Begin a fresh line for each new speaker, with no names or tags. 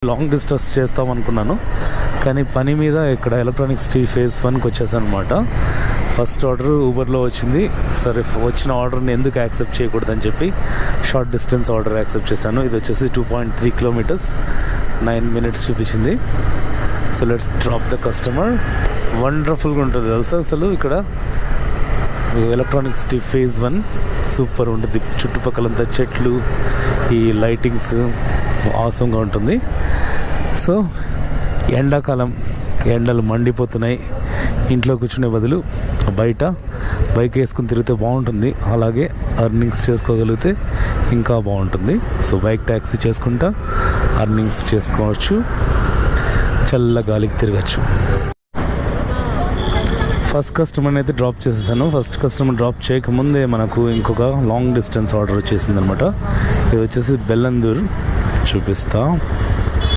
Long distance చేస్తాం అనుకున్నాను, కానీ పని మీద ఇక్కడ ఎలక్ట్రానిక్ సిటీ ఫేజ్ 1కి వచ్చేసాను అనమాట. ఫస్ట్ ఆర్డర్ ఊబర్లో వచ్చింది. సరే వచ్చిన ఆర్డర్ని ఎందుకు యాక్సెప్ట్ చేయకూడదని చెప్పి షార్ట్ డిస్టెన్స్ ఆర్డర్ యాక్సెప్ట్ చేశాను. ఇది వచ్చేసి 2.3 కిలోమీటర్స్ 9 minutes చూపించింది. So let's drop the customer. వండర్ఫుల్గా ఉంటుంది తెలుసా అసలు ఇక్కడ ఎలక్ట్రానిక్ సిటీ ఫేజ్ 1 సూపర్ ఉంటుంది. చుట్టుపక్కలంతా చెట్లు, ఈ లైటింగ్స్ ఆసంగా ఉంటుంది. సో ఎండాకాలం ఎండలు మండిపోతున్నాయి, ఇంట్లో కూర్చునే బదులు బయట బైక్ వేసుకుని తిరిగితే బాగుంటుంది. అలాగే అర్నింగ్స్ చేసుకోగలిగితే ఇంకా బాగుంటుంది. సో బైక్ ట్యాక్సీ చేసుకుంటా అర్నింగ్స్ చేసుకోవచ్చు, చల్ల గాలికి తిరగచ్చు. ఫస్ట్ కస్టమర్ని అయితే డ్రాప్ చేసేసాను. ఫస్ట్ కస్టమర్ డ్రాప్ చేయకముందే మనకు ఇంకొక లాంగ్ డిస్టెన్స్ ఆర్డర్ వచ్చేసింది అనమాట. ఇది వచ్చేసి బెల్లందూర్ చూపిస్తా.